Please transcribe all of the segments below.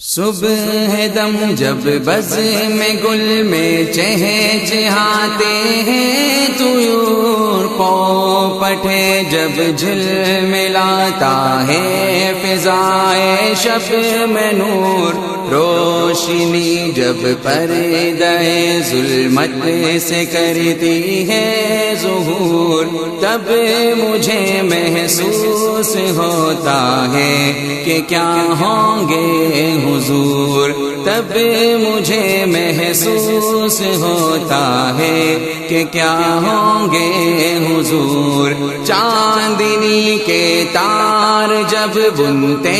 صبح دم جب بز میں گل میں چہچہاتے ہیں طیور، پو پٹھے جب جھل ملاتا ہے فضائے شب میں نور، روشنی جب پردہ ظلمت سے کرتی ہے ظہور، تب مجھے محسوس ہوتا ہے کہ کیا ہوں گے حضور، تب مجھے محسوس ہوتا ہے کہ کیا ہوں گے حضور۔ چاندنی کے تار جب بنتے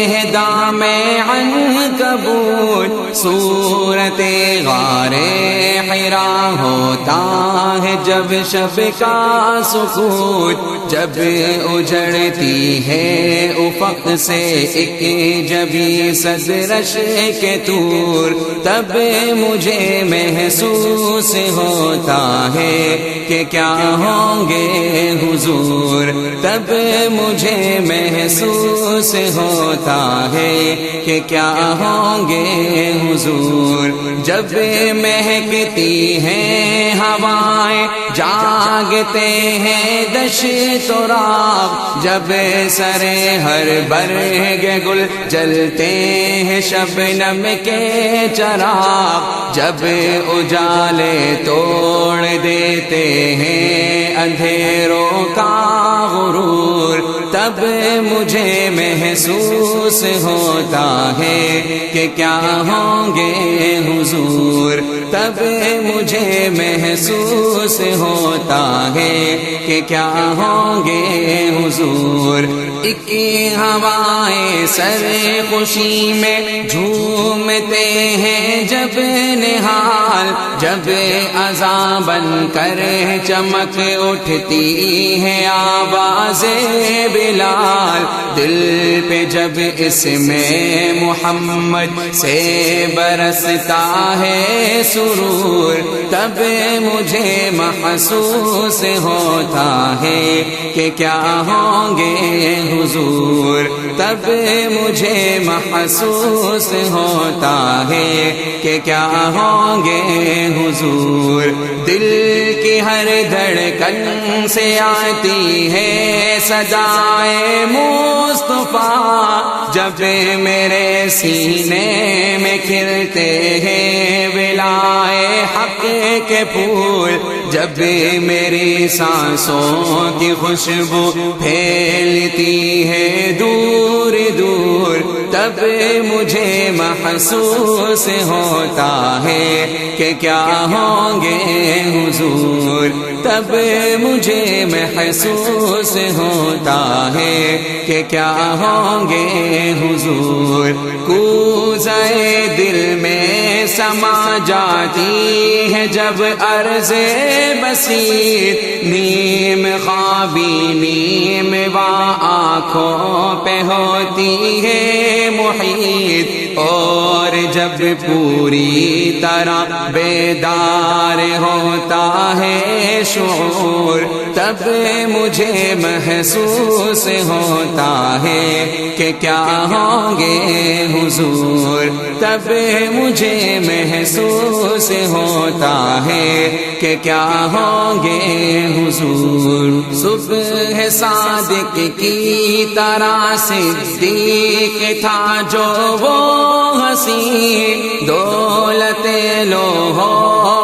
ہیں دام عنکبوت، صورت غار حرا ہوتا ہے جب شب کا سکوت، جب اجڑتی ہے افق سے ایک جبی سزرش کے طور، تب مجھے محسوس ہوتا ہے کہ کیا ہوں گے حضور، تب مجھے محسوس ہوتا ہے کہ کیا ہوں گے حضور۔ جب مہکتی ہیں ہوائیں جاگتے ہیں دشت و راغ، جب سرے ہر برگ گل جلتے ہیں شبنم کے چراغ، جب اجالے توڑ دیتے ہیں اندھیروں کا غرور، تب مجھے محسوس ہوتا ہے کہ کیا ہوں گے حضور، تب مجھے محسوس ہوتا ہے کہ کیا ہوں گے حضور۔ ایک ہوائیں سر خوشی میں جھومتے ہیں جب نہال، جب اذاں بن کر چمک اٹھتی ہے آواز بلال، دل پہ جب اسم محمد سے برستا ہے سرور، تب مجھے محسوس ہوتا ہے کہ کیا ہوں گے حضور، تب مجھے محسوس ہوتا ہے کہ کیا ہوں گے حضور۔ دل کی ہر دھڑکن سے آتی ہے صدائے مصطفیٰ، جب میرے سینے میں کھلتے ہیں ولائے حق کے پھول، جب میری سانسوں کی خوشبو پھیلتی ہے دور دور، تب مجھے محسوس ہوتا ہے کہ کیا ہوں گے حضور، تب مجھے محسوس ہوتا ہے کہ کیا ہوں گے حضور۔ کوزۂ دل میں سما جاتی ہے جب عرض بصیر، نیم خوابی نیم واں آنکھوں پہ ہوتی ہے محیط، اور جب پوری طرح بیدار ہوتا ہے شعور، تب مجھے محسوس ہوتا ہے کہ کیا ہوں گے حضور، تب مجھے محسوس ہوتا ہے کہ کیا ہوں گے حضور۔ صبح صادق کی طرح صدیق تھا جو وہ حسین، دولت لوح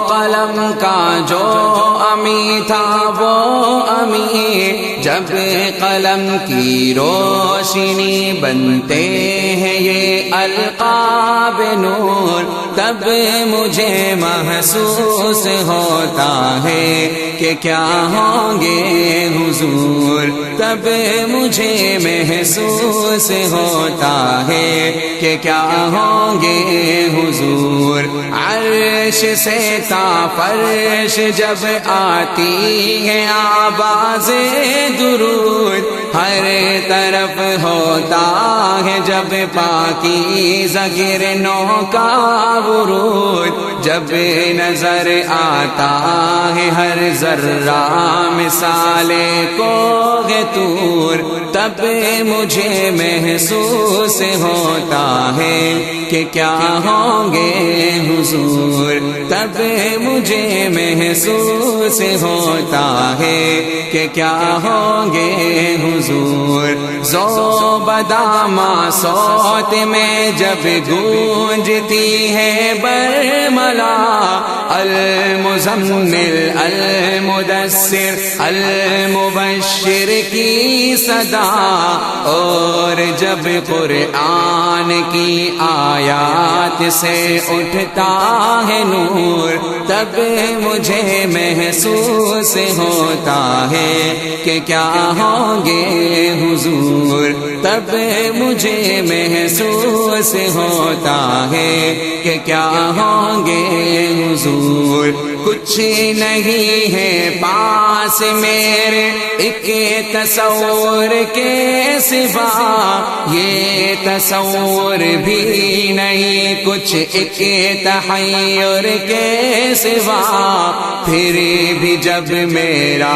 قلم کا جو امی تھا وہ امی، جب قلم کی روشنی بنتے ہیں یہ القاب نور، تب مجھے محسوس ہوتا ہے کہ کیا ہوں گے حضور، تب مجھے محسوس ہوتا ہے کہ کیا ہوں گے حضور۔ عرش سے تا فرش جب آتی ہے آواز درود، ہر طرف ہوتا ہے جب پاکیزہ گرنوں کا ورود، جب نظر آتا ہے ہر ذرہ مثال کوہ طور، تب مجھے محسوس ہوتا ہے کہ کیا ہوں گے حضور، تب مجھے محسوس ہوتا ہے کہ کیا ہوں گے حضور۔ زوبدامہ صوت میں جب گونجتی ہے برملا، المزمل المدثر المبشر کی صدا، اور جب قرآن کی آیات سے اٹھتا ہے نور، تب مجھے محسوس ہوتا ہے کہ کیا ہوں گے حضور، تب مجھے محسوس ہوتا ہے کہ کیا ہوں گے حضور۔ کچھ نہیں ہے پاس میرے ایک تصور کے سوا، یہ تصور بھی نہیں کچھ ایک تحیر کے سوا، پھر بھی جب میرا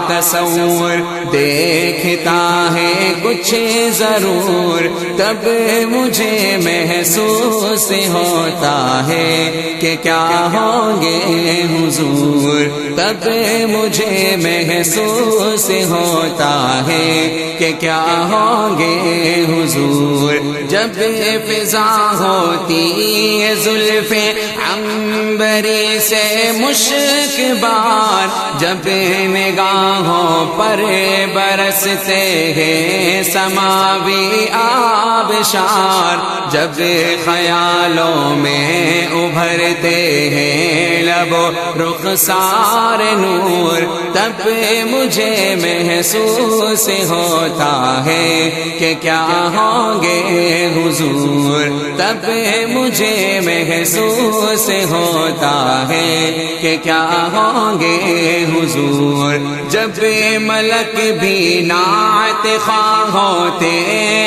تصور دیکھتا ہے کچھ ضرور، تب مجھے محسوس ہوتا ہے کہ کیا ہوں گے حضور، تب مجھے محسوس ہوتا ہے کہ کیا ہوں گے حضور۔ جب فضا ہوتی ہے زلف عنبری سے مشک بار، جب نگاہوں پر برستے ہیں سماوی آبشار، جب خیالوں میں ابھرتے ہیں لب و رخسار نور، تب مجھے محسوس ہوتا ہے کہ کیا ہوں گے حضور، تب مجھے محسوس ہوتا ہے کہ کیا ہوں گے حضور۔ جب ملک بھی نعت خواہ ہوتے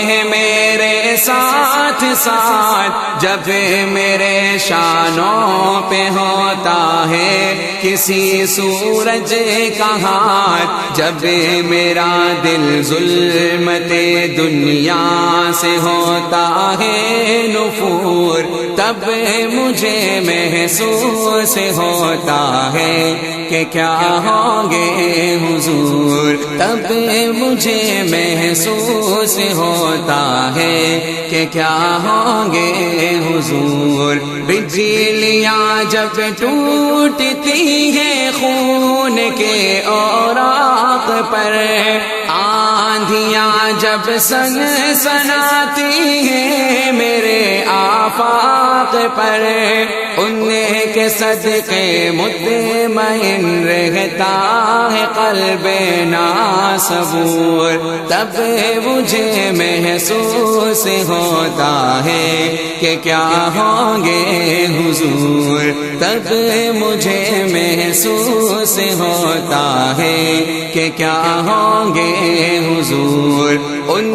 ہیں میرے ساتھ ساتھ، جب میرے شانوں پہ ہوتا ہے کسی سورج کا ہاتھ، جب میرا دل ظلمت دنیا سے ہوتا ہے نفور، تب مجھے محسوس ہوتا ہے کہ کیا ہوں گے حضور، تب مجھے محسوس ہوتا ہے کہ کیا ہوں گے حضور۔ بجلیاں جب ٹوٹتی ہیں خون کے اوراق پر، آندھیاں جب سن سناتی ہیں میرے آفاق پر، ان کے صدقے مطمئن رہتا ہے قلب ناصبور، تب مجھے محسوس ہوتا ہے کہ کیا ہوں گے حضور، تب مجھے محسوس ہوتا ہے کہ کیا ہوں گے حضور۔ ان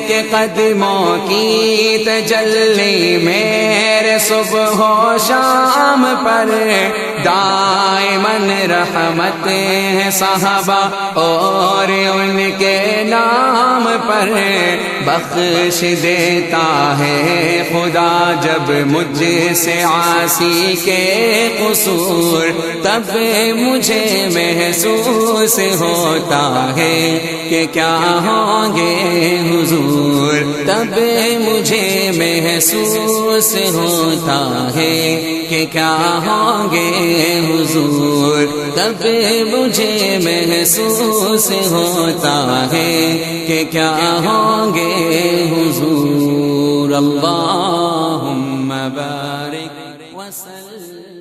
کے قدموں کی تجلی میرے صبح و شام پر، دائماً رحمت ہے صحابہ اور ان کے نام پر، بخش دیتا ہے خدا جب مجھ سے عاصی کے قصور، تب مجھے محسوس ہوتا ہے کہ کیا ہوں گے حضور، تب مجھے محسوس ہوتا ہے کہ کیا ہوں گے حضور، تب مجھے محسوس ہوتا ہے کہ کیا ہوں گے حضور۔ اللہم بارک وسلم